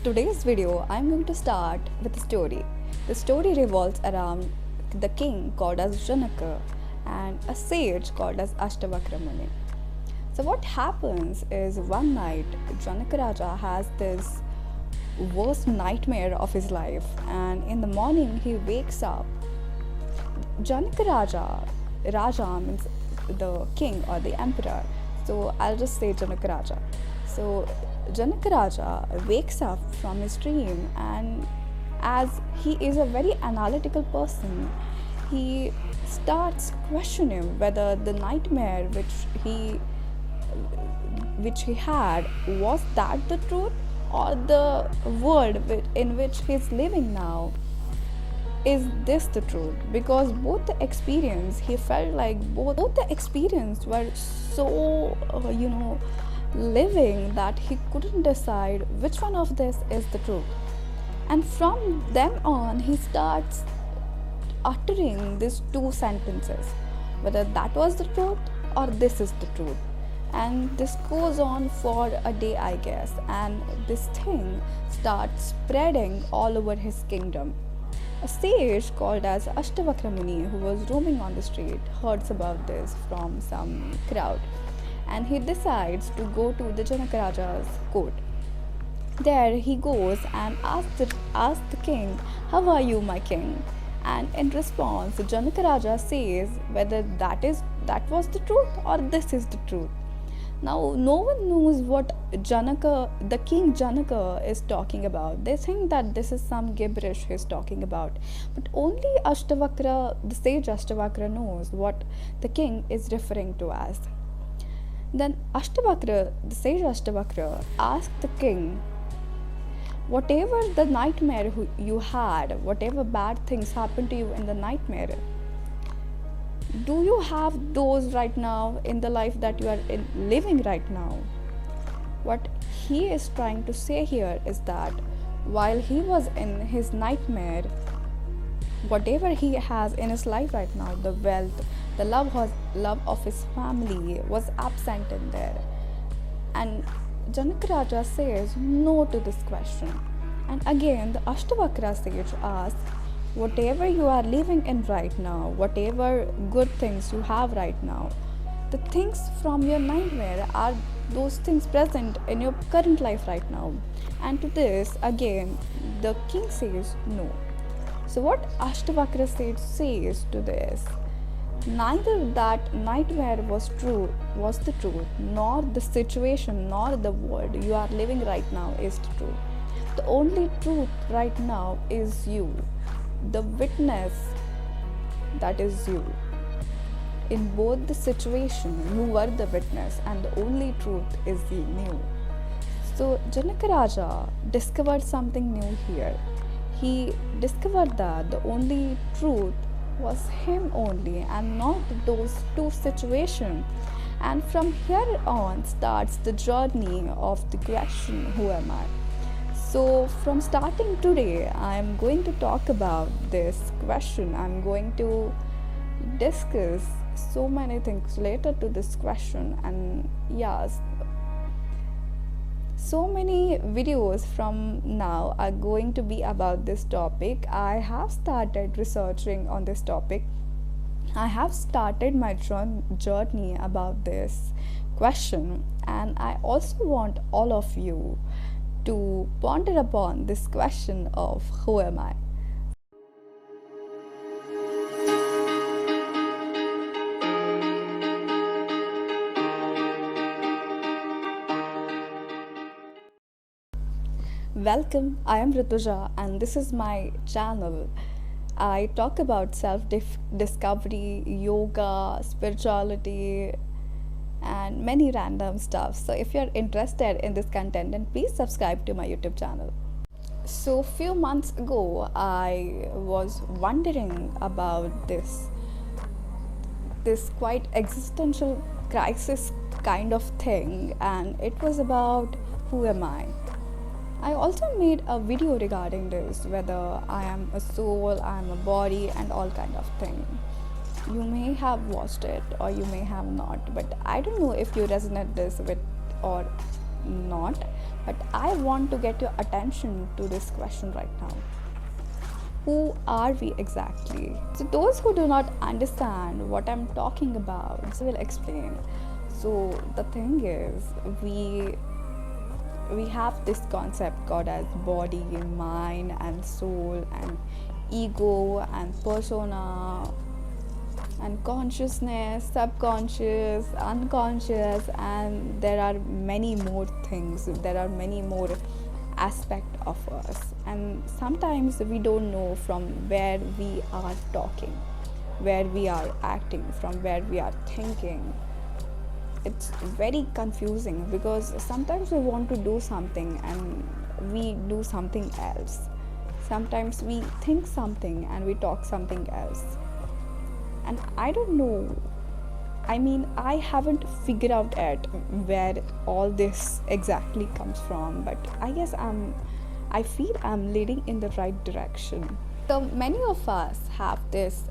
today's video, I'm going to start with a story. The story revolves around the king called as Janaka and a sage called as Ashtavakra Muni. So what happens is one night Janaka Raja has this worst nightmare of his life, and in the morning he wakes up. Janaka Raja means the king or the emperor. So I'll just say Janaka Raja. So Janaka Raja wakes up from his dream, and as he is a very analytical person, he starts questioning whether the nightmare which he had, was that the truth, or the world in which he's living now, is this the truth? Because both the experience, he felt like both the experience were so living that he couldn't decide which one of this is the truth. And from then on he starts uttering these two sentences, whether that was the truth or this is the truth. And this goes on for a day, I guess, and this thing starts spreading all over his kingdom. A sage called as Ashtavakra Muni, who was roaming on the street, hears about this from some crowd, and he decides to go to the Janaka Raja's court. There he goes and asks the king, "How are you, my king?" And in response, Janaka Raja says whether that was the truth or this is the truth. Now, no one knows what the king Janaka is talking about. They think that this is some gibberish he's talking about. But only Ashtavakra, the sage Ashtavakra, knows what the king is referring to as. Then Ashtavakra, the sage Ashtavakra, asked the king, whatever the nightmare you had, whatever bad things happened to you in the nightmare, do you have those right now in the life that you are living right now? What he is trying to say here is that while he was in his nightmare, whatever he has in his life right now, the wealth, the love of his family, was absent in there. And Janaka Raja says no to this question. And again, the Ashtavakra sage asks, whatever you are living in right now, whatever good things you have right now, the things from your nightmare, are those things present in your current life right now? And to this, again, the king says no. So what Ashtavakra sage says to this, neither that nightmare was the truth, nor the situation, nor the world you are living right now is the truth. The only truth right now is you, the witness, that is you. In both the situation, you were the witness, and the only truth is you. So Janaka Raja discovered something new here. He discovered that the only truth was him only, and not those two situations. And from here on starts the journey of the question, who am I? So from starting today, I am going to talk about this question. I'm going to discuss so many things related to this question, and yes, so many videos from now are going to be about this topic. I have started researching on this topic. I have started my journey about this question, and I also want all of you to ponder upon this question of who am I? Welcome, I am Rutuja, and this is my channel. I talk about self-discovery, yoga, spirituality, and many random stuff. So if you're interested in this content, then please subscribe to my YouTube channel. So few months ago, I was wondering about this quite existential crisis kind of thing, and it was about who am I? I also made a video regarding this, whether I am a soul, I am a body, and all kind of thing. You may have watched it or you may have not, but I don't know if you resonate this with or not. But I want to get your attention to this question right now. Who are we exactly? So, those who do not understand what I'm talking about, I will explain. So, the thing is, we have this concept called as body, mind, and soul, and ego, and persona, and consciousness, subconscious, unconscious, and there are many more things. There are many more aspect of us, and sometimes we don't know from where we are talking, where we are acting, from where we are thinking. It's very confusing because sometimes we want to do something and we do something else. Sometimes we think something and we talk something else. And I don't know, I mean, I haven't figured out yet where all this exactly comes from, but I guess I feel I'm leading in the right direction. So many of us have this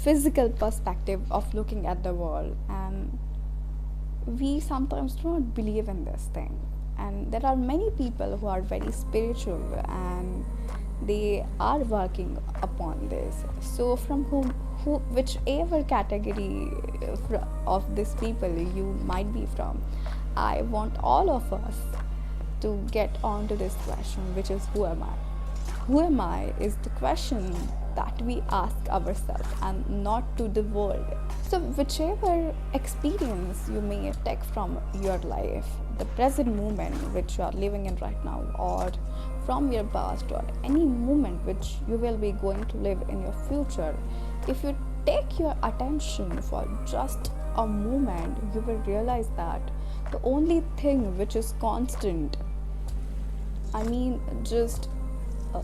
physical perspective of looking at the world, and we sometimes do not believe in this thing. And there are many people who are very spiritual and they are working upon this. So from whichever category of these people you might be from, I want all of us to get on to this question, which is, who am I? Who am I is the question that we ask ourselves and not to the world. So whichever experience you may take from your life, the present moment which you are living in right now, or from your past, or any moment which you will be going to live in your future, if you take your attention for just a moment, you will realize that the only thing which is constant, I mean, just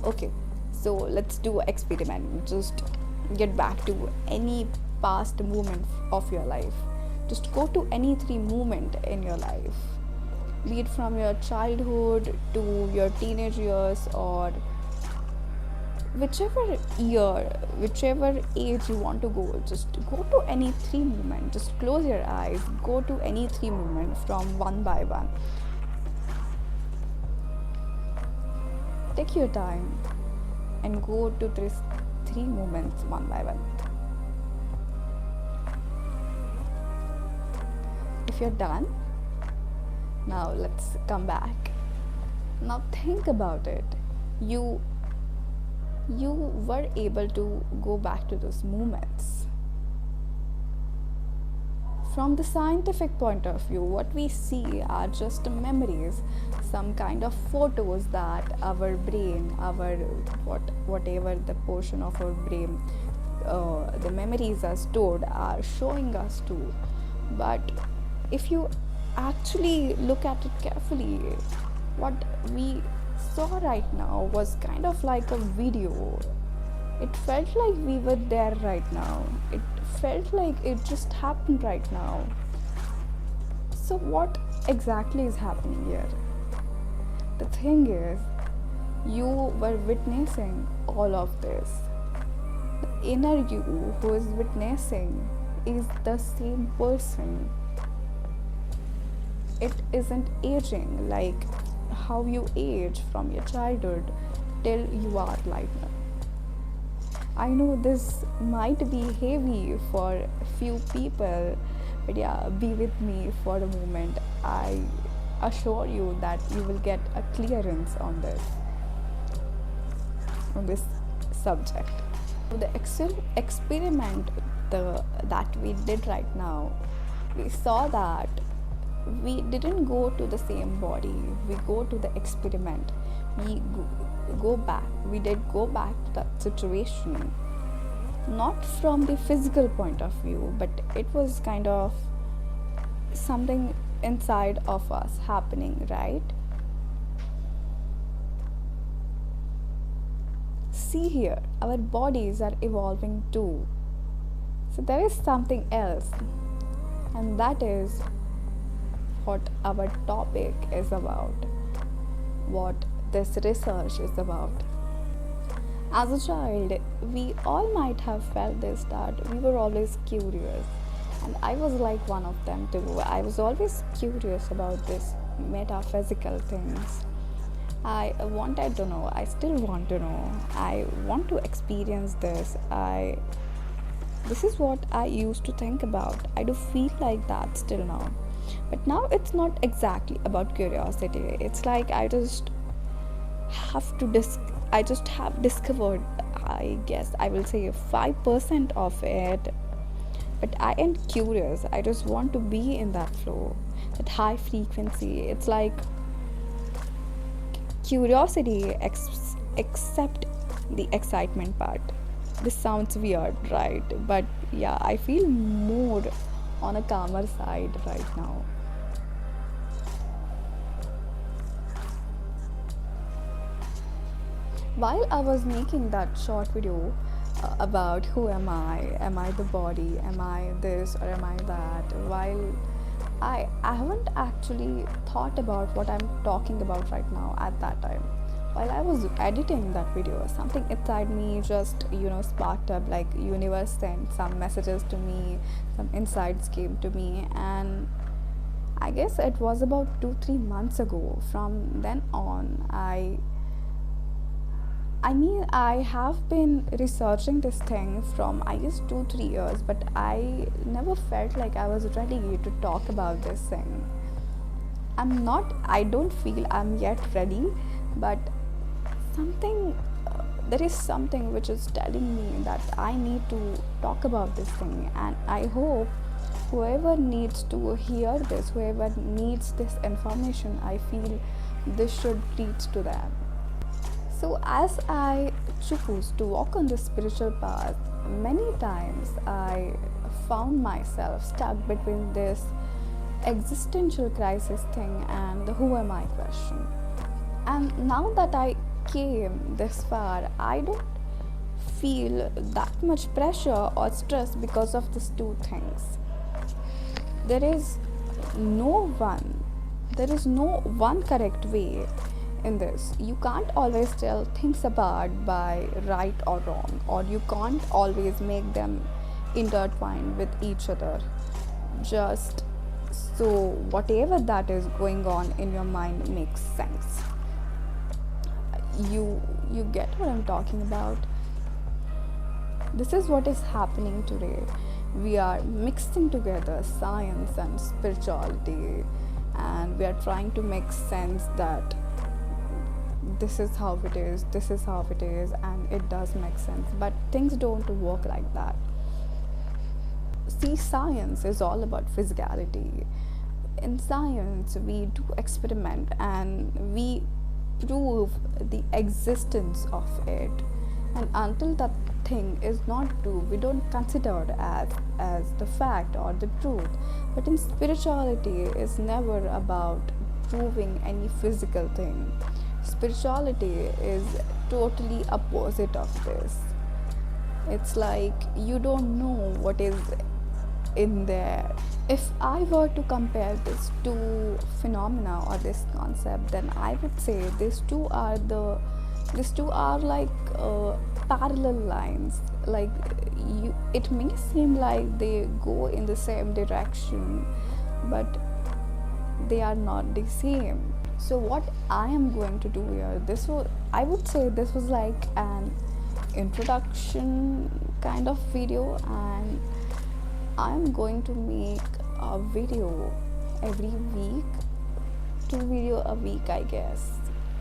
okay, so let's do an experiment. Just get back to any past moment of your life. Just go to any three moment in your life, be it from your childhood to your teenage years, or whichever year, whichever age you want to go. Just go to any three moment. Just close your eyes, go to any three moment from one by one. Take your time and go to these three moments one by one. If you're done, now let's come back. Now think about it. You were able to go back to those moments. From the scientific point of view, what we see are just memories, some kind of photos that our brain, whatever the portion of our brain, the memories are stored, are showing us to. But if you actually look at it carefully, what we saw right now was kind of like a video. It felt like we were there right now. It felt like it just happened right now. So what exactly is happening here? The thing is, you were witnessing all of this. The inner you who is witnessing is the same person. It isn't aging like how you age from your childhood till you are right now. I know this might be heavy for a few people, but yeah, be with me for a moment. I assure you that you will get a clearance on this subject. The experiment that we did right now, we saw that we didn't go to the same body. We go to the experiment. We did go back to that situation, not from the physical point of view, but it was kind of something inside of us happening, right? See here, our bodies are evolving too. So there is something else, and that is what our topic is about, what this research is about. As a child, we all might have felt this, that we were always curious, and I was like one of them too. I was always curious about this metaphysical things. I wanted to know, I still want to know, I want to experience this. This is what I used to think about. I do feel like that still now. But now it's not exactly about curiosity. It's like I just have discovered, I guess I will say 5% of it. But I am curious. I just want to be in that flow, that high frequency. It's like curiosity except the excitement part. This sounds weird, right? But yeah, I feel more on a calmer side right now. While I was making that short video about who am I the body, am I this or am I that, while I haven't actually thought about what I'm talking about right now at that time. While I was editing that video, something inside me just, sparked up, like universe sent some messages to me, some insights came to me, and I guess it was about 2-3 months ago. From then on, I have been researching this thing from, I guess, 2-3 years, but I never felt like I was ready to talk about this thing. I don't feel I'm yet ready, but something, there is something which is telling me that I need to talk about this thing, and I hope whoever needs to hear this, whoever needs this information, I feel this should reach to them. So, as I choose to walk on this spiritual path, many times I found myself stuck between this existential crisis thing and the who am I question. And now that I came this far, I don't feel that much pressure or stress because of these two things. There is no one, there is no one correct way in this. You can't always tell things apart by right or wrong, or you can't always make them intertwined with each other. Just so whatever that is going on in your mind makes sense. You get what I'm talking about? This is what is happening today. We are mixing together science and spirituality, and we are trying to make sense that this is how it is, and it does make sense. But things don't work like that. See, science is all about physicality. In science, we do experiment and we prove the existence of it. And until that thing is not true, we don't consider it as the fact or the truth. But in spirituality, it's never about proving any physical thing. Spirituality is totally opposite of this. It's like you don't know what is in there. If I were to compare these two phenomena or this concept, then I would say these two are like parallel lines. Like it may seem like they go in the same direction, but they are not the same. So what I am going to do here, I would say this was like an introduction kind of video, and I'm going to make a video every week, 2 video a week, I guess.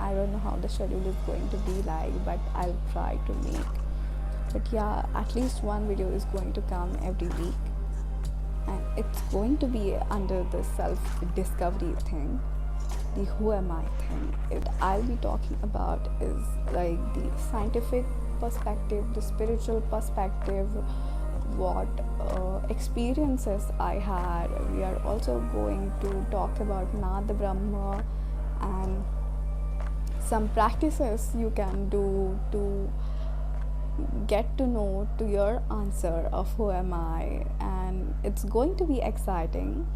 I don't know how the schedule is going to be like, but I'll try to make. But yeah, at least one video is going to come every week, and it's going to be under the self-discovery thing, the who am I thing. I'll be talking about is like the scientific perspective, the spiritual perspective, what experiences I had. We are also going to talk about Nada Brahma and some practices you can do to get to know to your answer of who am I, and it's going to be exciting.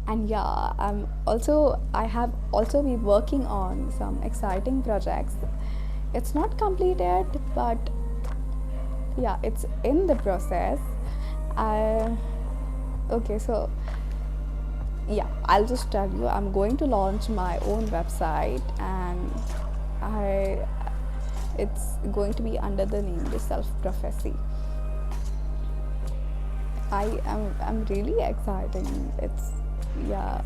And yeah, I have also been working on some exciting projects. It's not completed, but yeah, it's in the process. Okay, so yeah, I'll just tell you, I'm going to launch my own website, and I it's going to be under the name The Self Prophecy. I'm really excited. It's, yeah,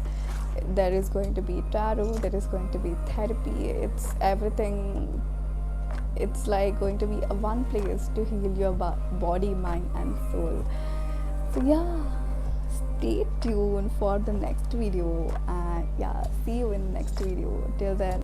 there is going to be tarot, there is going to be therapy, it's everything. It's like going to be a one place to heal your body, mind, and soul. So yeah, stay tuned for the next video, and yeah, see you in the next video. Till then,